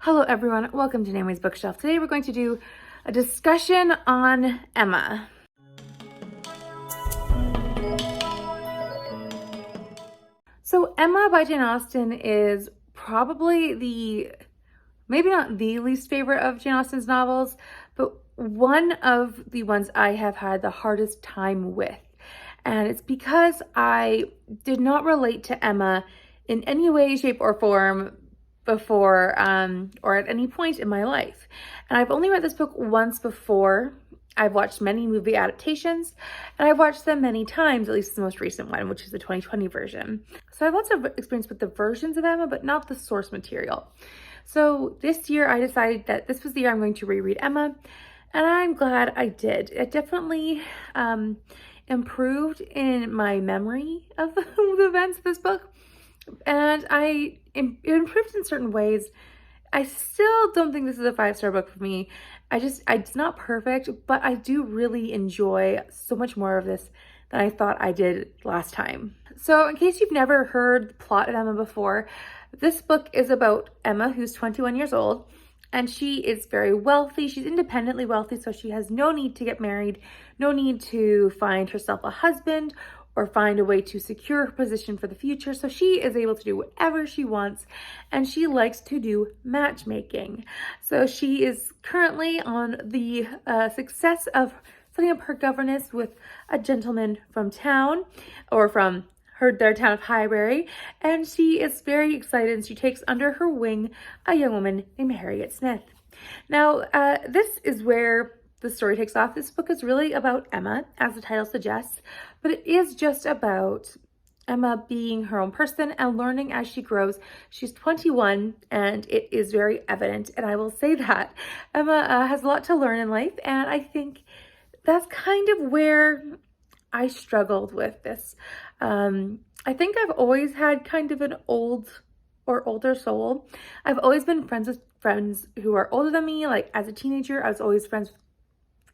Hello everyone, welcome to Naomi's Bookshelf. Today we're going to do a discussion on Emma. So Emma by Jane Austen is probably maybe not the least favorite of Jane Austen's novels, but one of the ones I have had the hardest time with. And it's because I did not relate to Emma in any way, shape, or form before or at any point in my life. And I've only read this book once before. I've watched many movie adaptations, and I've watched them many times, at least the most recent one, which is the 2020 version. So I have lots of experience with the versions of Emma, but not the source material. So this year I decided that this was the year I'm going to reread Emma, and I'm glad I did. It definitely improved in my memory of the events of this book, and it improved in certain ways. I still don't think this is a 5-star book for me. It's not perfect, but I do really enjoy so much more of this than I thought I did last time. So in case you've never heard the plot of Emma before, this book is about Emma, who's 21 years old, and she is very wealthy. She's independently wealthy, so she has no need to get married, no need to find herself a husband or find a way to secure her position for the future. So she is able to do whatever she wants, and she likes to do matchmaking. So she is currently on the success of setting up her governess with a gentleman from town, or from their town of Highbury, and she is very excited, and she takes under her wing a young woman named Harriet Smith. Now, this is where the story takes off. This book is really about Emma, as the title suggests, but it is just about Emma being her own person and learning as she grows. She's 21, and it is very evident, and I will say that Emma has a lot to learn in life, and I think that's kind of where I struggled with this. I think I've always had kind of an older soul. I've always been friends with friends who are older than me. Like as a teenager, I was always friends with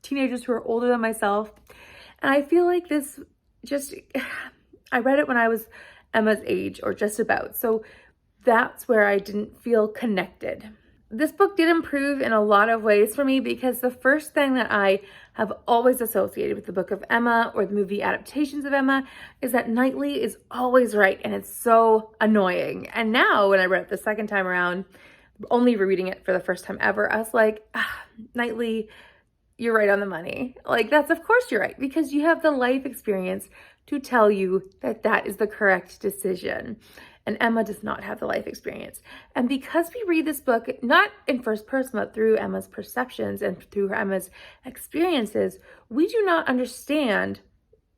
teenagers who are older than myself. And I feel like I read it when I was Emma's age, or just about. So that's where I didn't feel connected. This book did improve in a lot of ways for me, because the first thing that I have always associated with the book of Emma, or the movie adaptations of Emma, is that Knightley is always right, and it's so annoying. And now when I read it the second time around, only rereading it for the first time ever, I was like, Knightley, you're right on the money. Like, that's, of course you're right, because you have the life experience to tell you that that is the correct decision. And Emma does not have the life experience. And because we read this book, not in first person, but through Emma's perceptions and through Emma's experiences, we do not understand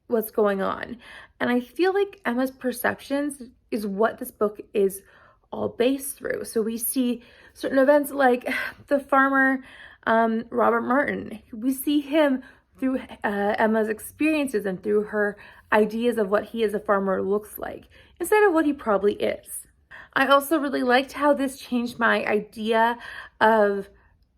what's going on. And I feel like Emma's perceptions is what this book is all based through. So we see certain events like the farmer, Robert Martin. We see him through Emma's experiences and through her ideas of what he as a farmer looks like, instead of what he probably is. I also really liked how this changed my idea of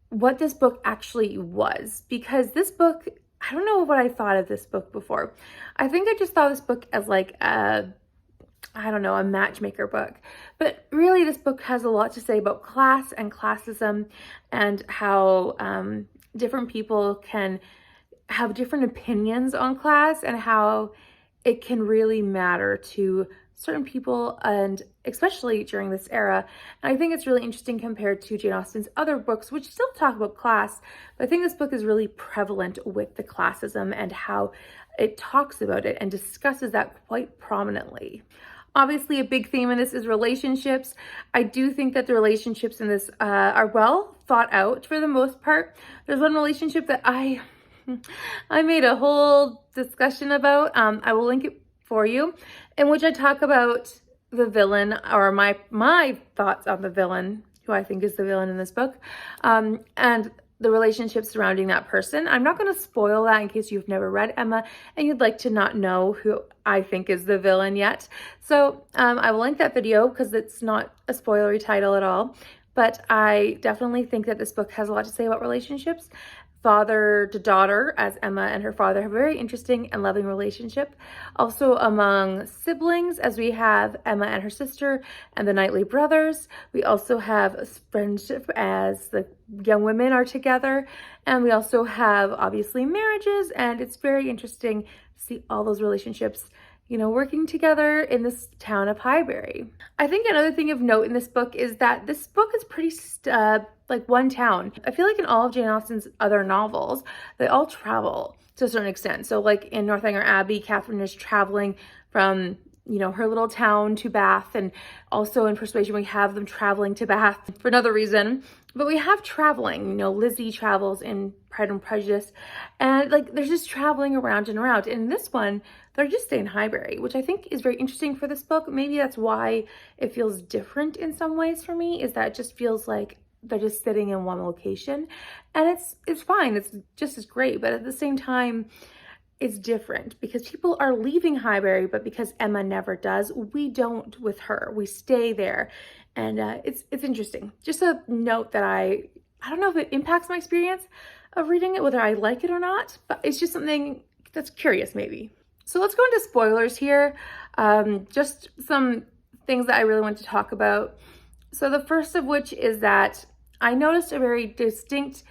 what this book actually was, because this book, I don't know what I thought of this book before. I think I just thought this book as like a matchmaker book. But really, this book has a lot to say about class and classism, and how different people can have different opinions on class, and how it can really matter to certain people, and especially during this era. And I think it's really interesting compared to Jane Austen's other books, which still talk about class, but I think this book is really prevalent with the classism and how it talks about it and discusses that quite prominently. Obviously, a big theme in this is relationships. I do think that the relationships in this are well thought out for the most part. There's one relationship that I made a whole discussion about. I will link it for you, in which I talk about the villain, or my thoughts on the villain, who I think is the villain in this book, and the relationship surrounding that person. I'm not going to spoil that in case you've never read Emma and you'd like to not know who I think is the villain yet. So I will link that video, because it's not a spoilery title at all. But I definitely think that this book has a lot to say about relationships father to daughter, as Emma and her father have a very interesting and loving relationship. Also among siblings, as we have Emma and her sister and the Knightley brothers. We also have friendship as the young women are together. And we also have obviously marriages, and it's very interesting to see all those relationships, you know, working together in this town of Highbury. I think another thing of note in this book is that this book is pretty like one town. I feel like in all of Jane Austen's other novels, they all travel to a certain extent. So like in Northanger Abbey, Catherine is traveling from, you know, her little town to Bath, and also in Persuasion we have them traveling to Bath for another reason. But we have traveling, you know, Lizzie travels in Pride and Prejudice, and like they're just traveling around and around. In this one, they're just staying in Highbury, which I think is very interesting for this book. Maybe that's why it feels different in some ways for me, is that it just feels like they're just sitting in one location, and it's fine, it's just as great, but at the same time it's different because people are leaving Highbury, but because Emma never does, we don't with her. We stay there, and it's interesting. Just a note that I don't know if it impacts my experience of reading it, whether I like it or not, but it's just something that's curious maybe. So let's go into spoilers here. Just some things that I really want to talk about. So the first of which is that I noticed a very distinct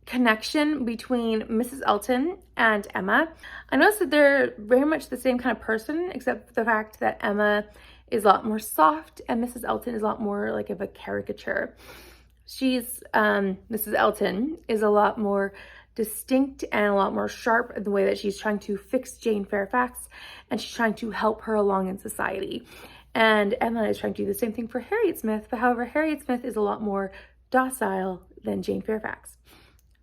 connection between Mrs. Elton and Emma. I noticed that they're very much the same kind of person, except for the fact that Emma is a lot more soft and Mrs. Elton is a lot more like of a caricature. Mrs. Elton is a lot more distinct and a lot more sharp in the way that she's trying to fix Jane Fairfax, and she's trying to help her along in society. And Emma is trying to do the same thing for Harriet Smith, but however, Harriet Smith is a lot more docile than Jane Fairfax.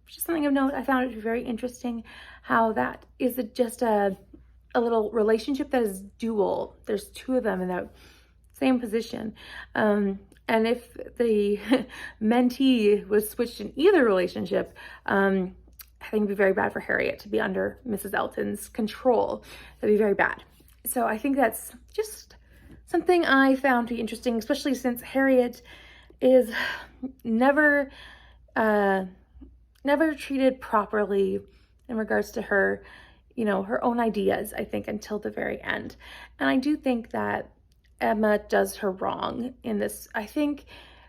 Just something of note, I found it very interesting how that is just a little relationship that is dual. There's two of them in that same position. And if the mentee was switched in either relationship, I think it'd be very bad for Harriet to be under Mrs. Elton's control. That'd be very bad. So I think that's just something I found to be interesting, especially since Harriet is never treated properly in regards to her, you know, her own ideas, I think, until the very end. And I do think that Emma does her wrong in this. I think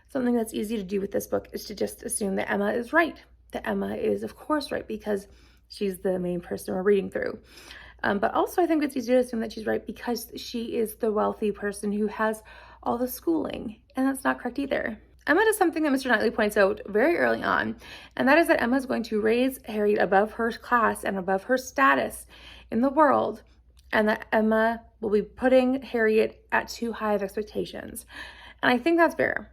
something that's easy to do with this book is to just assume that Emma is right. That Emma is, of course, right, because she's the main person we're reading through. But also I think it's easier to assume that she's right because she is the wealthy person who has all the schooling, and that's not correct either. Emma does something that Mr. Knightley points out very early on, and that is that Emma is going to raise Harriet above her class and above her status in the world, and that Emma will be putting Harriet at too high of expectations. And I think that's fair,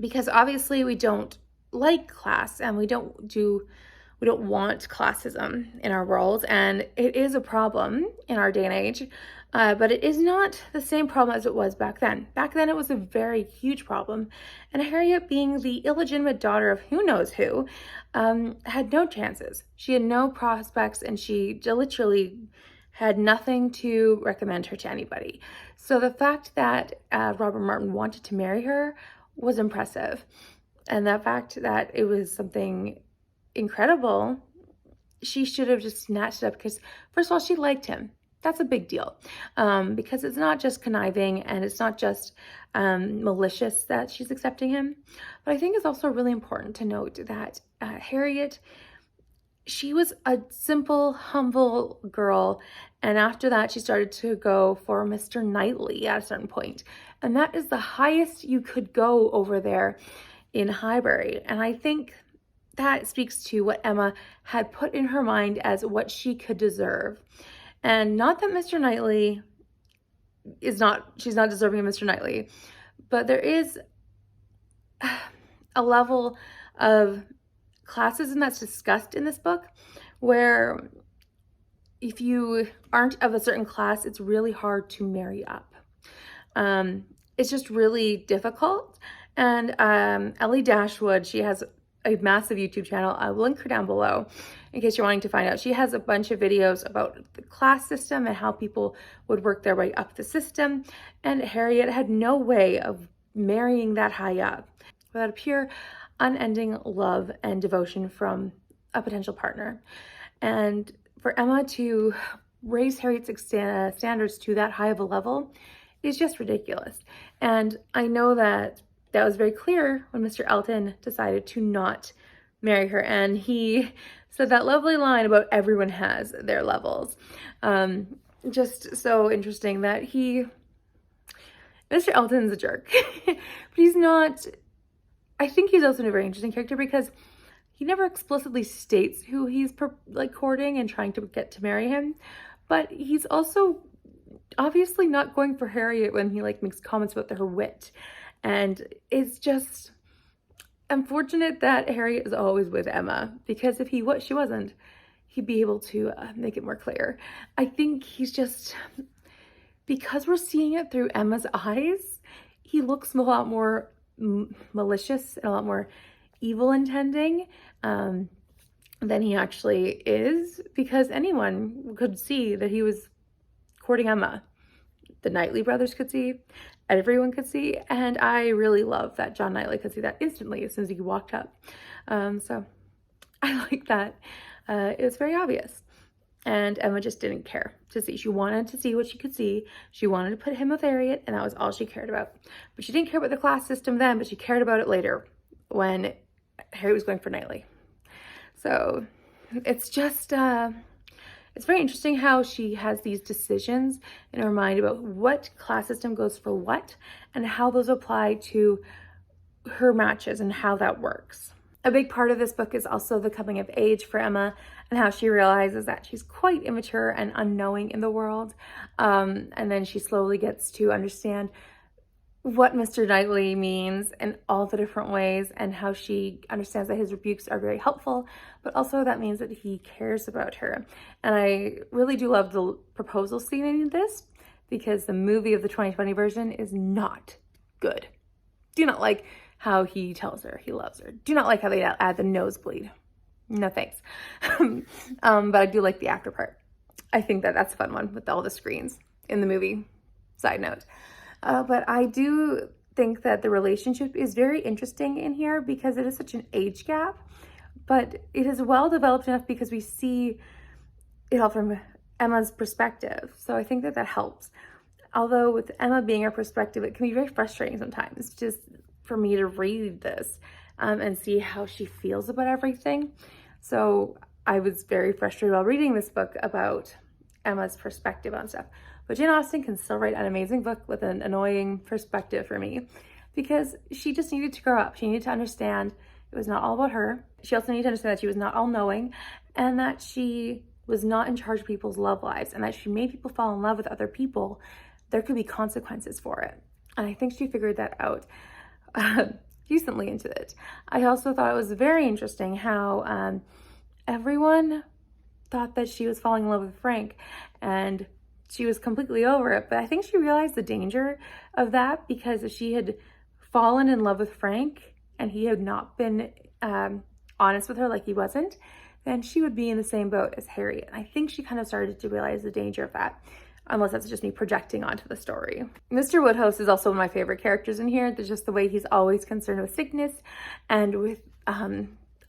because obviously we don't like class, and we don't want classism in our world, and it is a problem in our day and age, but it is not the same problem as it was back then. Back then it was a very huge problem, and Harriet, being the illegitimate daughter of who knows who, had no chances. She had no prospects, and she literally had nothing to recommend her to anybody. So the fact that Robert Martin wanted to marry her was impressive, and the fact that it was something incredible, she should have just snatched it up, because first of all, she liked him. That's a big deal, because it's not just conniving and it's not just malicious that she's accepting him. But I think it's also really important to note that Harriet, she was a simple, humble girl, and after that she started to go for Mr. Knightley at a certain point, and that is the highest you could go over there in Highbury. And I think that speaks to what Emma had put in her mind as what she could deserve. And not that Mr. Knightley she's not deserving of Mr. Knightley, but there is a level of classism that's discussed in this book, where if you aren't of a certain class, it's really hard to marry up. It's just really difficult. And Ellie Dashwood, she has a massive YouTube channel. I will link her down below in case you're wanting to find out. She has a bunch of videos about the class system and how people would work their way up the system. And Harriet had no way of marrying that high up without a pure, unending love and devotion from a potential partner. And for Emma to raise Harriet's standards to that high of a level is just ridiculous. And I know that that was very clear when Mr. Elton decided to not marry her. And he said that lovely line about everyone has their levels. Just so interesting that Mr. Elton's a jerk, but he's not, I think he's also a very interesting character because he never explicitly states who he's courting and trying to get to marry him, but he's also obviously not going for Harriet when he makes comments about her wit. And it's just unfortunate that Harriet is always with Emma, because if she wasn't, he'd be able to make it more clear. I think he's just, because we're seeing it through Emma's eyes, he looks a lot more malicious and a lot more evil intending than he actually is, because anyone could see that he was courting Emma. The Knightley brothers could see, everyone could see, and I really love that John Knightley could see that instantly as soon as he walked up. So I like that. It was very obvious. And Emma just didn't care to see. She wanted to see what she could see. She wanted to put him with Harriet, and that was all she cared about. But she didn't care about the class system then, but she cared about it later when Harriet was going for Knightley. So it's just, it's very interesting how she has these decisions in her mind about what class system goes for what and how those apply to her matches and how that works. A big part of this book is also the coming of age for Emma and how she realizes that she's quite immature and unknowing in the world. And then she slowly gets to understand what Mr. Knightley means in all the different ways, and how she understands that his rebukes are very helpful, but also that means that he cares about her. And I really do love the proposal scene in this, because the movie of the 2020 version is not good. Do not like how he tells her he loves her. Do not like how they add the nosebleed. No thanks. But I do like the after part. I think that that's a fun one with all the screens in the movie. Side note. But I do think that the relationship is very interesting in here because it is such an age gap, but it is well developed enough because we see it all from Emma's perspective. So I think that that helps. Although with Emma being her perspective, it can be very frustrating sometimes just for me to read this and see how she feels about everything. So I was very frustrated while reading this book about Emma's perspective on stuff. But Jane Austen can still write an amazing book with an annoying perspective for me, because she just needed to grow up. She needed to understand it was not all about her. She also needed to understand that she was not all-knowing, and that she was not in charge of people's love lives, and that she made people fall in love with other people. There could be consequences for it. And I think she figured that out decently into it. I also thought it was very interesting how everyone thought that she was falling in love with Frank, and she was completely over it. But I think she realized the danger of that, because if she had fallen in love with Frank and he had not been honest with her like he wasn't, then she would be in the same boat as Harriet. I think she kind of started to realize the danger of that, unless that's just me projecting onto the story. Mr. Woodhouse is also one of my favorite characters in here. There's just the way he's always concerned with sickness and with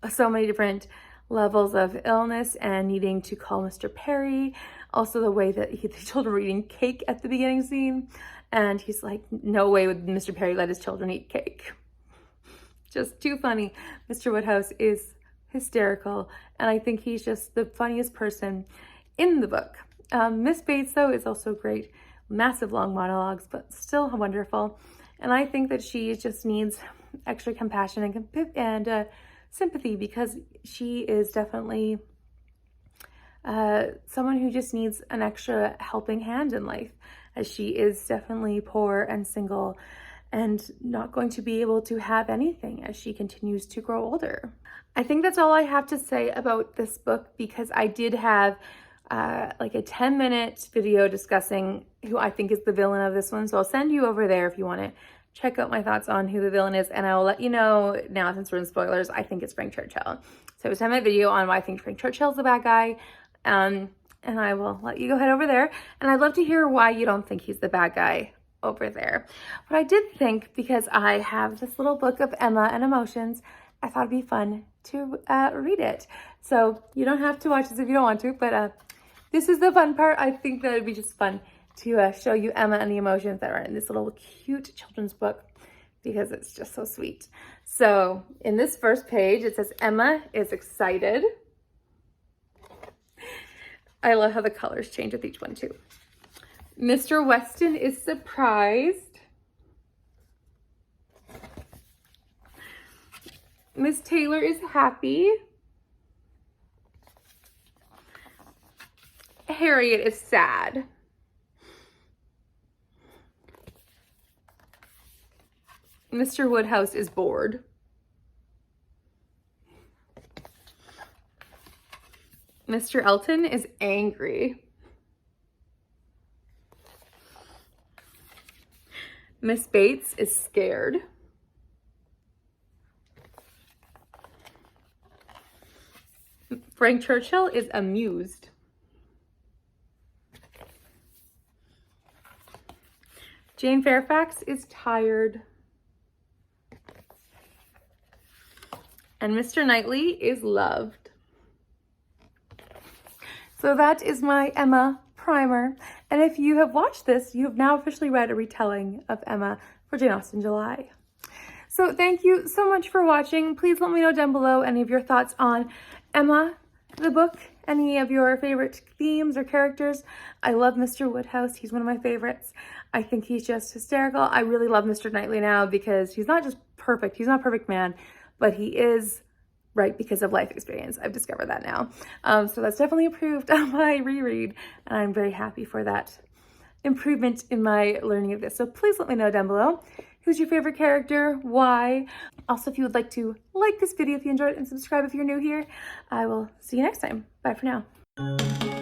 so many different levels of illness and needing to call Mr. Perry. Also the way that the children were eating cake at the beginning scene. And he's like, no way would Mr. Perry let his children eat cake. Just too funny. Mr. Woodhouse is hysterical. And I think he's just the funniest person in the book. Miss Bates, though, is also great. Massive long monologues, but still wonderful. And I think that she just needs extra compassion and sympathy, because she is definitely someone who just needs an extra helping hand in life, as she is definitely poor and single and not going to be able to have anything as she continues to grow older. I think that's all I have to say about this book, because I did have like a 10-minute video discussing who I think is the villain of this one. So I'll send you over there if you want to check out my thoughts on who the villain is. And I will let you know now, since we're in spoilers, I think it's Frank Churchill. So it was a 10-minute video on why I think Frank Churchill's the bad guy. And I will let you go head over there. And I'd love to hear why you don't think he's the bad guy over there. But I did think, because I have this little book of Emma and emotions, I thought it'd be fun to read it. So you don't have to watch this if you don't want to, but this is the fun part. I think that it'd be just fun to show you Emma and the emotions that are in this little cute children's book, because it's just so sweet. So in this first page, it says Emma is excited. I love how the colors change with each one too. Mr. Weston is surprised. Miss Taylor is happy. Harriet is sad. Mr. Woodhouse is bored. Mr. Elton is angry. Miss Bates is scared. Frank Churchill is amused. Jane Fairfax is tired. And Mr. Knightley is loved. So that is my Emma primer. And if you have watched this, you have now officially read a retelling of Emma for Jane Austen July. So thank you so much for watching. Please let me know down below any of your thoughts on Emma, the book, any of your favorite themes or characters. I love Mr. Woodhouse. He's one of my favorites. I think he's just hysterical. I really love Mr. Knightley now because he's not just perfect. He's not a perfect man, but he is right because of life experience. I've discovered that now. So that's definitely improved on my reread, and I'm very happy for that improvement in my learning of this. So please let me know down below. Who's your favorite character? Why? Also, if you would like to like this video if you enjoyed it and subscribe if you're new here. I will see you next time. Bye for now.